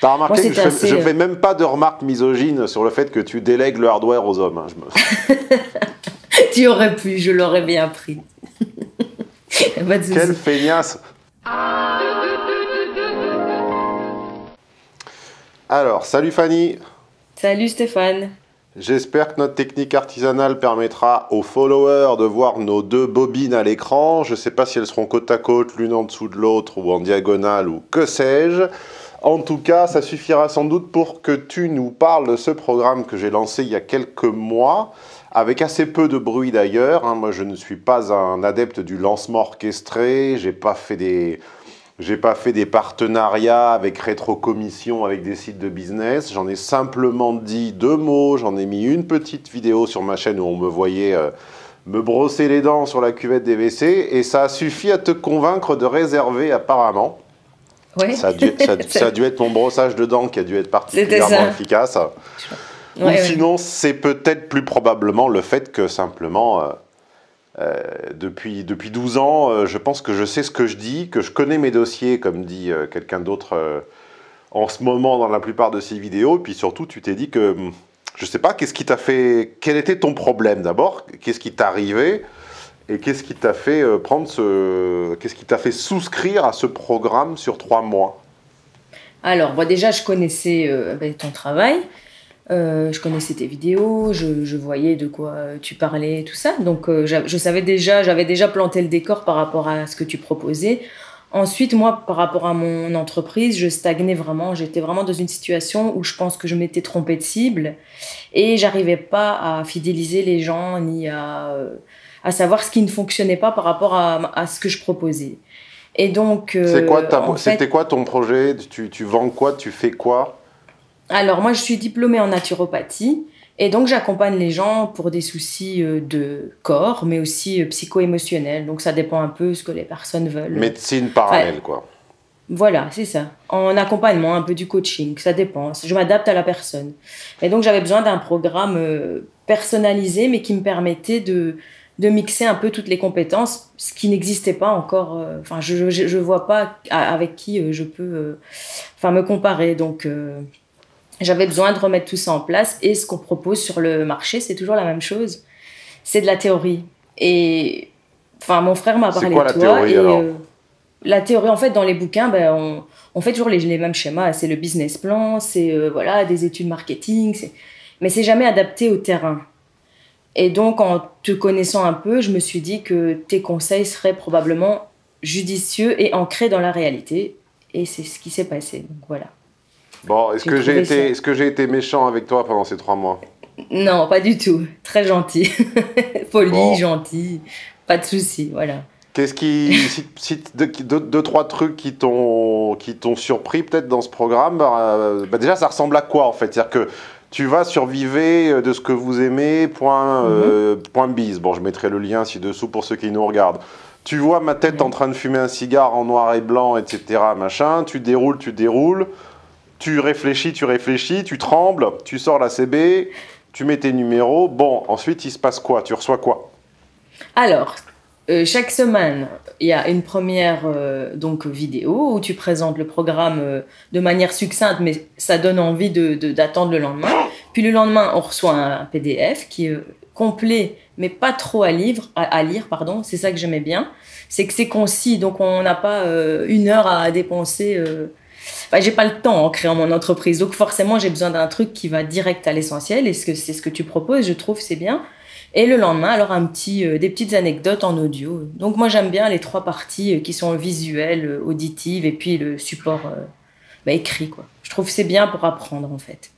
T'as remarqué Moi, que c'était assez... je fais même pas de remarques misogynes sur le fait que tu délègues le hardware aux hommes. Hein. Tu aurais pu, je l'aurais bien pris. Pas de souci. Quelle feignasse! Alors, salut Fanny! Salut Stéphane. J'espère que notre technique artisanale permettra aux followers de voir nos deux bobines à l'écran. Je ne sais pas si elles seront côte à côte, l'une en dessous de l'autre, ou en diagonale, ou que sais-je. En tout cas, ça suffira sans doute pour que tu nous parles de ce programme que j'ai lancé il y a quelques mois, avec assez peu de bruit d'ailleurs. Moi, je ne suis pas un adepte du lancement orchestré, j'ai pas fait des partenariats avec rétrocommission, avec des sites de business. J'en ai simplement dit 2 mots, j'en ai mis une petite vidéo sur ma chaîne où on me voyait me brosser les dents sur la cuvette des WC, et ça a suffi à te convaincre de réserver apparemment. Oui. Ça a dû être mon brossage de dents qui a dû être particulièrement efficace. Ou sinon, c'est peut-être plus probablement le fait que simplement, depuis 12 ans, je pense que je sais ce que je dis, que je connais mes dossiers, comme dit quelqu'un d'autre en ce moment dans la plupart de ces vidéos. Et puis surtout, tu t'es dit que, je sais pas, qu'est-ce qui t'a fait, quel était ton problème d'abord? Qu'est-ce qui t'est arrivé? Et qu'est-ce qui t'a fait qu'est-ce qui t'a fait souscrire à ce programme sur 3 mois? Alors, bon, déjà, je connaissais ton travail, je connaissais tes vidéos, je voyais de quoi tu parlais, tout ça. Donc, je savais déjà, j'avais déjà planté le décor par rapport à ce que tu proposais. Ensuite, moi, par rapport à mon entreprise, je stagnais vraiment. J'étais vraiment dans une situation où je pense que je m'étais trompée de cible et j'arrivais pas à fidéliser les gens ni à savoir ce qui ne fonctionnait pas par rapport à ce que je proposais. Et donc, c'était quoi ton projet? Tu vends quoi? Tu fais quoi? Alors, moi, je suis diplômée en naturopathie et donc j'accompagne les gens pour des soucis de corps, mais aussi psycho-émotionnels. Donc, ça dépend un peu ce que les personnes veulent. Médecine parallèle, quoi. Voilà, c'est ça. En accompagnement, un peu du coaching, ça dépend. Je m'adapte à la personne. Et donc, j'avais besoin d'un programme personnalisé, mais qui me permettait de mixer un peu toutes les compétences, ce qui n'existait pas encore. Enfin, je vois pas avec qui je peux me comparer. Donc, j'avais besoin de remettre tout ça en place. Et ce qu'on propose sur le marché, c'est toujours la même chose. C'est de la théorie. Et enfin, mon frère m'a parlé de toi. C'est quoi la théorie, alors? La théorie, en fait, dans les bouquins, on fait toujours les mêmes schémas. C'est le business plan, c'est des études marketing, mais c'est jamais adapté au terrain. Et donc, en te connaissant un peu, je me suis dit que tes conseils seraient probablement judicieux et ancrés dans la réalité. Et c'est ce qui s'est passé. Donc voilà. Bon, est-ce que j'ai été méchant avec toi pendant ces 3 mois? Non, pas du tout. Très gentil. Poli, gentil. Pas de souci, voilà. Qu'est-ce qui, si deux, trois trucs qui t'ont surpris peut-être dans ce programme, déjà ça ressemble à quoi en fait? C'est-à-dire que tu vas survivre de ce que vous aimez, point bise. Bon, je mettrai le lien ci-dessous pour ceux qui nous regardent. Tu vois ma tête en train de fumer un cigare en noir et blanc, etc. Machin. Tu déroules. Tu réfléchis, tu trembles, tu sors la CB, tu mets tes numéros. Bon, ensuite il se passe quoi? Tu reçois quoi? Alors, chaque semaine, il y a une première vidéo où tu présentes le programme de manière succincte, mais ça donne envie d'attendre le lendemain. Puis le lendemain, on reçoit un PDF qui est complet, mais pas trop à lire. C'est ça que j'aimais bien. C'est que c'est concis, donc on n'a pas 1 heure à dépenser. J'ai pas le temps en créant mon entreprise, donc forcément j'ai besoin d'un truc qui va direct à l'essentiel. Et c'est ce que tu proposes, je trouve, c'est bien. Et le lendemain, alors des petites anecdotes en audio. Donc moi j'aime bien les 3 parties qui sont visuelles, auditives et puis le support écrit, quoi. Je trouve que c'est bien pour apprendre en fait.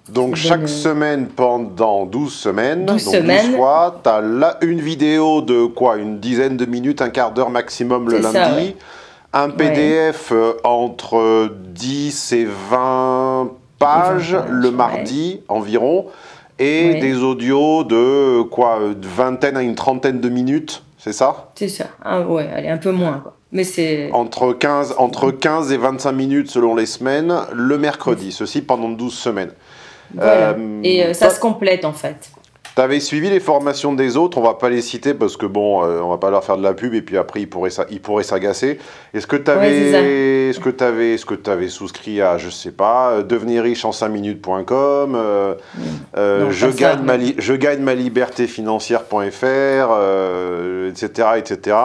Donc chaque semaine pendant 12 semaines, 12 semaines. 12 fois, tu as une vidéo de quoi? Une dizaine de minutes, un quart d'heure maximum le lundi. Ça, ouais. Un PDF entre 10 et 20 pages le mardi environ. Et des audios de quoi, une vingtaine à une trentaine de minutes, c'est ça? C'est ça. Ah, ouais, allez, un peu moins, quoi. Mais c'est... Entre 15 et 25 minutes selon les semaines, le mercredi. Ceci pendant 12 semaines. Voilà. Et ça se complète, en fait. T'avais suivi les formations des autres, on va pas les citer parce que bon, on va pas leur faire de la pub et puis après ils pourraient s'agacer. Est-ce que t'avais souscrit à, je sais pas, devenir riche en 5 minutes.com, Non, je gagne ma liberté financière.fr, etc., etc.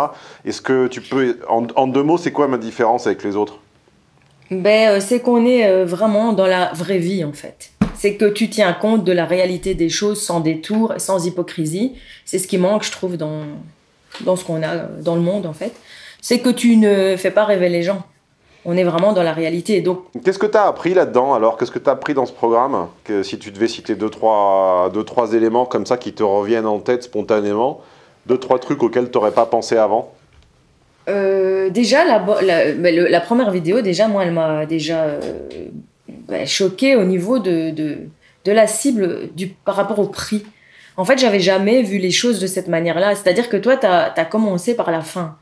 Est-ce que tu peux, en 2 mots, c'est quoi ma différence avec les autres? C'est qu'on est vraiment dans la vraie vie, en fait. C'est que tu tiens compte de la réalité des choses sans détour, sans hypocrisie. C'est ce qui manque, je trouve, dans ce qu'on a dans le monde, en fait. C'est que tu ne fais pas rêver les gens. On est vraiment dans la réalité. Donc, qu'est-ce que tu as appris là-dedans alors? Qu'est-ce que tu as appris dans ce programme? Si tu devais citer deux, trois éléments comme ça qui te reviennent en tête spontanément, 2, 3 trucs auxquels tu n'aurais pas pensé avant? déjà, la première vidéo, déjà, moi, elle m'a déjà choquée au niveau de la cible par rapport au prix. En fait, j'avais jamais vu les choses de cette manière-là. C'est-à-dire que toi, tu as commencce par la fin.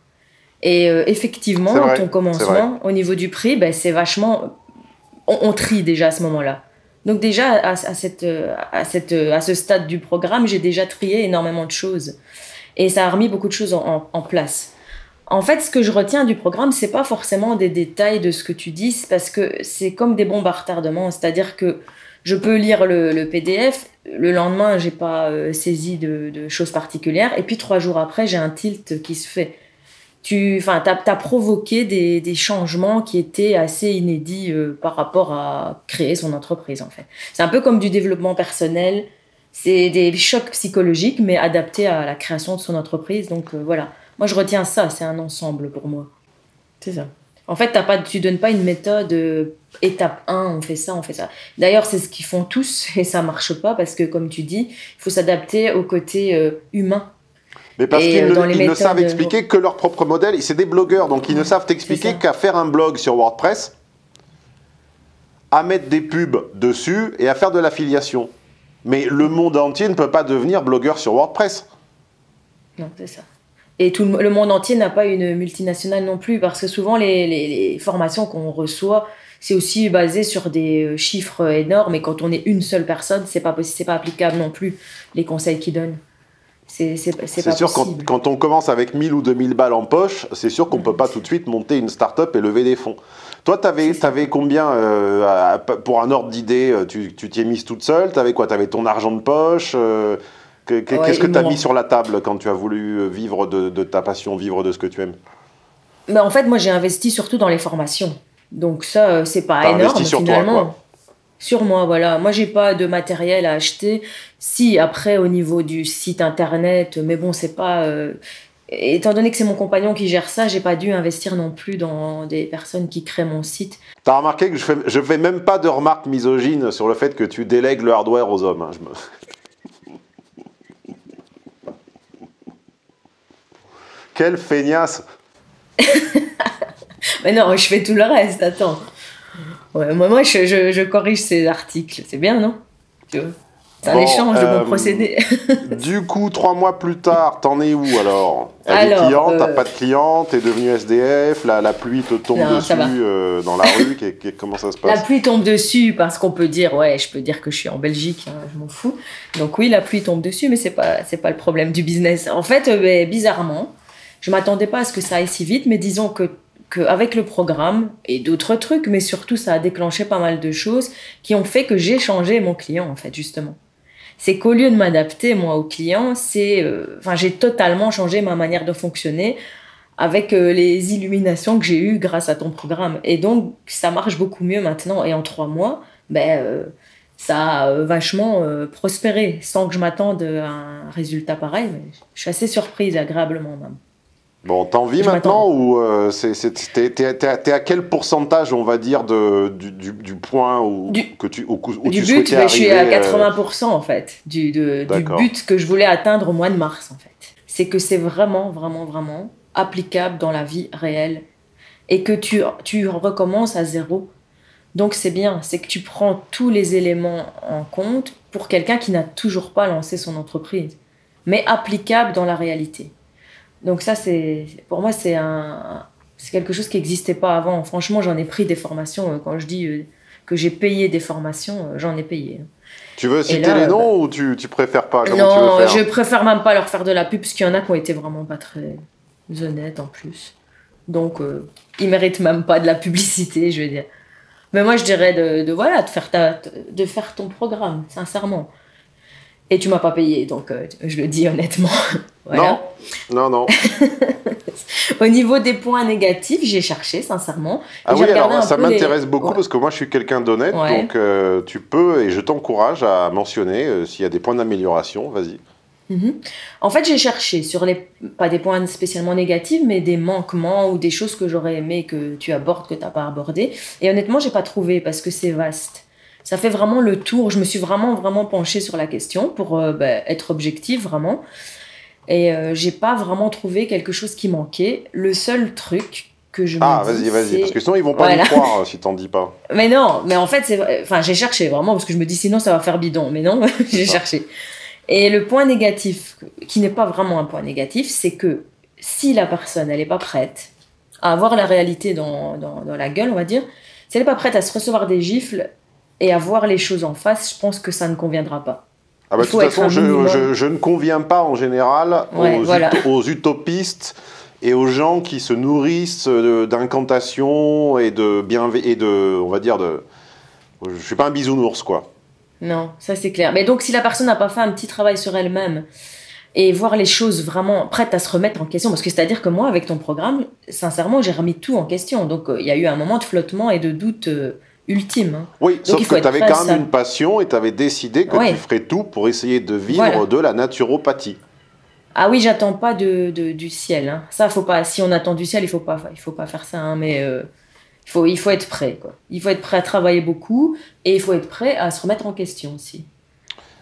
Et effectivement, C'est vrai, ton c'est vrai. commencement, au niveau du prix, c'est vachement... On trie déjà à ce moment-là. Donc déjà, à ce stade du programme, j'ai déjà trié énormément de choses. Et ça a remis beaucoup de choses en place. En fait, ce que je retiens du programme, c'est pas forcément des détails de ce que tu dis, c'est parce que c'est comme des bombes à retardement. C'est-à-dire que je peux lire le PDF, le lendemain, j'ai pas saisi de choses particulières, et puis 3 jours après, j'ai un tilt qui se fait. T'as provoqué des changements qui étaient assez inédits par rapport à créer son entreprise, en fait. C'est un peu comme du développement personnel. C'est des chocs psychologiques, mais adaptés à la création de son entreprise. Donc voilà. Moi, je retiens ça. C'est un ensemble pour moi. C'est ça. En fait, tu donnes pas une méthode étape 1, on fait ça, on fait ça. D'ailleurs, c'est ce qu'ils font tous et ça marche pas parce que, comme tu dis, il faut s'adapter au côté humain. Mais parce qu'ils ne savent expliquer que leur propre modèle. C'est des blogueurs, donc ils ne savent t'expliquer qu'à faire un blog sur WordPress, à mettre des pubs dessus et à faire de l'affiliation. Mais le monde entier ne peut pas devenir blogueur sur WordPress. Non, c'est ça. Et le monde entier n'a pas une multinationale non plus, parce que souvent les formations qu'on reçoit, c'est aussi basé sur des chiffres énormes, et quand on est une seule personne, c'est pas applicable non plus, les conseils qu'ils donnent. C'est pas sûr, possible. quand on commence avec 1000 ou 2000 balles en poche, c'est sûr qu'on ne peut pas tout de suite monter une start-up et lever des fonds. Toi, t'avais combien pour un ordre d'idée, tu t'y es mise toute seule? T'avais quoi? T'avais ton argent de poche? Qu'est-ce que tu as mis sur la table quand tu as voulu vivre de ta passion, vivre de ce que tu aimes? Mais en fait, moi, j'ai investi surtout dans les formations. Donc ça, c'est pas énorme, investi sur finalement. toi, quoi. Sur moi, voilà. Moi, j'ai pas de matériel à acheter. Si, après, au niveau du site internet, mais bon, c'est pas... étant donné que c'est mon compagnon qui gère ça, j'ai pas dû investir non plus dans des personnes qui créent mon site. T'as remarqué que je fais même pas de remarques misogynes sur le fait que tu délègues le hardware aux hommes. Hein. Quelle feignasse! Mais non, je fais tout le reste, attends. Ouais, moi je corrige ces articles. C'est bien, non? Tu vois? C'est un échange de bons procédés. Du coup, 3 mois plus tard, t'en es où alors? T'as des clients, t'as pas de clients, t'es devenu SDF, la pluie te tombe dessus dans la rue, comment ça se passe? La pluie tombe dessus parce qu'on peut dire, je peux dire que je suis en Belgique, hein, je m'en fous. Donc oui, la pluie tombe dessus, mais c'est pas le problème du business. En fait, bizarrement, je m'attendais pas à ce que ça aille si vite, mais disons qu'avec le programme et d'autres trucs, mais surtout ça a déclenché pas mal de choses qui ont fait que j'ai changé mon client, en fait, justement. C'est qu'au lieu de m'adapter, moi, au client, j'ai totalement changé ma manière de fonctionner avec les illuminations que j'ai eues grâce à ton programme. Et donc, ça marche beaucoup mieux maintenant. Et en 3 mois, ça a vachement prospéré, sans que je m'attende à un résultat pareil. Mais je suis assez surprise, agréablement même. Bon, t'en vis maintenant ou t'es à quel pourcentage, on va dire, du point où tu souhaitais arriver? Je suis à 80% en fait, du but que je voulais atteindre au mois de mars en fait. C'est que c'est vraiment, vraiment, vraiment applicable dans la vie réelle et que tu recommences à zéro. Donc c'est bien, c'est que tu prends tous les éléments en compte pour quelqu'un qui n'a toujours pas lancé son entreprise, mais applicable dans la réalité. Donc ça, pour moi, c'est quelque chose qui n'existait pas avant. Franchement, j'en ai pris des formations. Quand je dis que j'ai payé des formations, j'en ai payé. Tu veux Et citer là, les noms ou tu préfères pas? Comment tu veux non, faire? je préfère même pas leur faire de la pub parce qu'il y en a qui ont été vraiment pas très honnêtes en plus. Donc, ils méritent même pas de la publicité, je veux dire. Mais moi, je dirais voilà, de faire ton programme, sincèrement. Et tu m'as pas payé, donc je le dis honnêtement. Non, Voilà. non. Au niveau des points négatifs, j'ai cherché, sincèrement. Ah Et j'ai oui, regardé alors un ça peu les... m'intéresse beaucoup Ouais. parce que moi je suis quelqu'un d'honnête, Ouais. donc tu peux et je t'encourage à mentionner s'il y a des points d'amélioration, vas-y. Mhm. En fait, j'ai cherché sur pas des points spécialement négatifs, mais des manquements ou des choses que j'aurais aimé que tu abordes, que tu n'as pas abordé. Et honnêtement, j'ai pas trouvé parce que c'est vaste. Ça fait vraiment le tour. Je me suis vraiment penchée sur la question pour être objective, vraiment. Et j'ai pas vraiment trouvé quelque chose qui manquait. Le seul truc que je Ah, me dis, vas-y, parce c'est... que sinon ils vont pas Voilà. nous croire si t'en dis pas. Mais non, mais en fait, c'est vrai. Enfin, j'ai cherché vraiment parce que je me dis sinon ça va faire bidon. Mais non, j'ai Ça. cherché. Et le point négatif, qui n'est pas vraiment un point négatif, c'est que si la personne, elle n'est pas prête à avoir la réalité dans la gueule, on va dire, si elle n'est pas prête à se recevoir des gifles et à voir les choses en face, je pense que ça ne conviendra pas. Ah bah, Il de faut toute être façon, un minimum. je ne conviens pas en général Ouais, voilà. aux utopistes et aux gens qui se nourrissent d'incantations et on va dire, je suis pas un bisounours, quoi. Non, ça c'est clair. Mais donc, si la personne n'a pas fait un petit travail sur elle-même et voir les choses vraiment prêtes à se remettre en question, parce que c'est-à-dire que moi, avec ton programme, sincèrement, j'ai remis tout en question. Donc, il y a eu un moment de flottement et de doute ultime. Hein. Oui, Donc, sauf il faut que être tu avais prêt à quand ça. même une passion et tu avais décidé que Ouais. tu ferais tout pour essayer de vivre Voilà. de la naturopathie. Ah oui, j'attends pas du ciel. Hein. Ça, faut pas. Si on attend du ciel, il faut pas faire ça. Hein, mais il faut être prêt, quoi. Il faut être prêt à travailler beaucoup et il faut être prêt à se remettre en question aussi.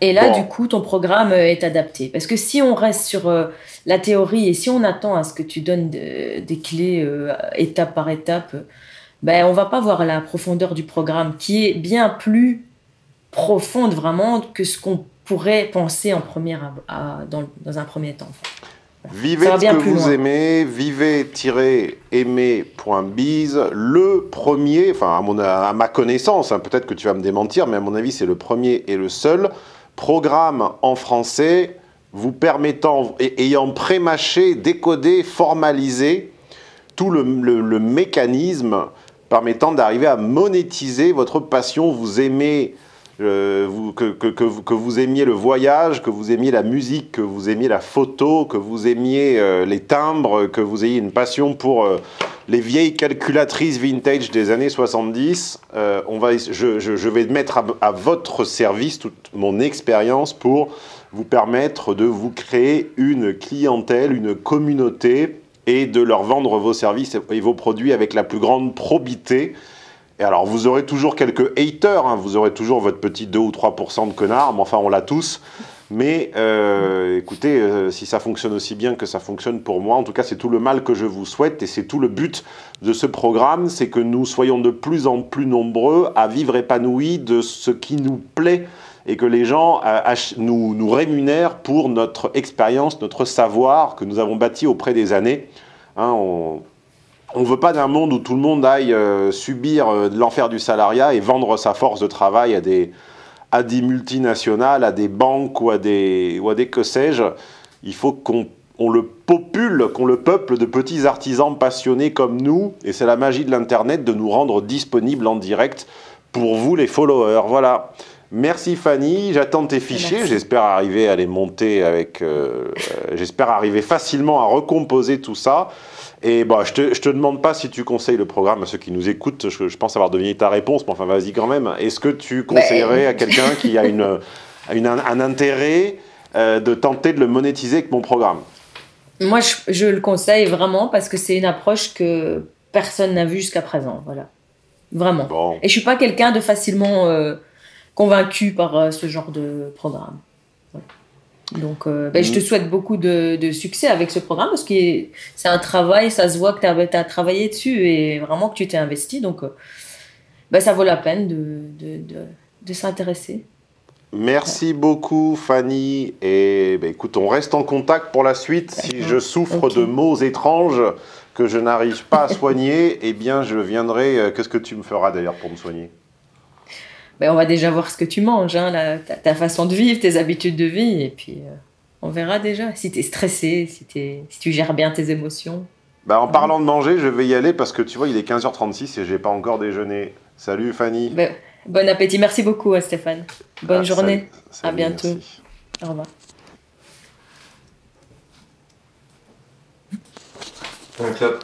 Et là, Bon. du coup, ton programme est adapté. Parce que si on reste sur la théorie et si on attend à ce que tu donnes des clés étape par étape, ben, on va pas voir la profondeur du programme qui est bien plus profonde vraiment que ce qu'on pourrait penser en dans un premier temps. Vivez Ça va ce bien que plus vous loin. aimez, vivez-aimer.biz, le premier, enfin à ma connaissance, hein, peut-être que tu vas me démentir, mais à mon avis c'est le premier et le seul programme en français vous permettant, ayant pré-mâché, décodé, formalisé tout le mécanisme permettant d'arriver à monétiser votre passion. Vous aimez, que vous aimiez le voyage, que vous aimiez la musique, que vous aimiez la photo, que vous aimiez les timbres, que vous ayez une passion pour les vieilles calculatrices vintage des années 70. Je vais mettre à votre service toute mon expérience pour vous permettre de vous créer une clientèle, une communauté et de leur vendre vos services et vos produits avec la plus grande probité. Et alors, vous aurez toujours quelques haters, hein, vous aurez toujours votre petit 2 ou 3% de connards, mais enfin, on l'a tous. Mais écoutez, si ça fonctionne aussi bien que ça fonctionne pour moi, en tout cas, c'est tout le mal que je vous souhaite et c'est tout le but de ce programme, c'est que nous soyons de plus en plus nombreux à vivre épanouis de ce qui nous plaît et que les gens nous rémunèrent pour notre expérience, notre savoir que nous avons bâti au près des années. Hein, on ne veut pas d'un monde où tout le monde aille subir de l'enfer du salariat et vendre sa force de travail à des multinationales, à des banques ou à des que sais-je. Il faut qu'on le qu'on le peuple de petits artisans passionnés comme nous, et c'est la magie de l'Internet de nous rendre disponibles en direct pour vous les followers. Voilà. Merci Fanny, j'attends tes fichiers, j'espère arriver à les monter j'espère arriver facilement à recomposer tout ça. Et bon, je te demande pas si tu conseilles le programme à ceux qui nous écoutent, je pense avoir deviné ta réponse, mais enfin vas-y quand même. Est-ce que tu conseillerais à quelqu'un qui a un intérêt de tenter de le monétiser avec mon programme? Moi, je le conseille vraiment parce que c'est une approche que personne n'a vue jusqu'à présent. Voilà. Vraiment. Bon. Et je suis pas quelqu'un de facilement convaincu par ce genre de programme. Voilà. Donc, je te souhaite beaucoup de succès avec ce programme parce que c'est un travail, ça se voit que tu as travaillé dessus et vraiment que tu t'es investi. Donc, ça vaut la peine de s'intéresser. Merci beaucoup Fanny et écoute, on reste en contact pour la suite. Si je souffre de maux étranges que je n'arrive pas à soigner, eh bien je viendrai. Qu'est-ce que tu me feras d'ailleurs pour me soigner? Ben, on va déjà voir ce que tu manges, hein, ta façon de vivre, tes habitudes de vie, et puis on verra déjà si tu es stressé, si tu gères bien tes émotions. Bah, en parlant de manger, je vais y aller parce que tu vois, il est 15h36 et j'ai pas encore déjeuné. Salut Fanny. Ben, bon appétit, merci beaucoup Stéphane. Bonne journée, à salut, bientôt. merci. Au revoir. Un clap.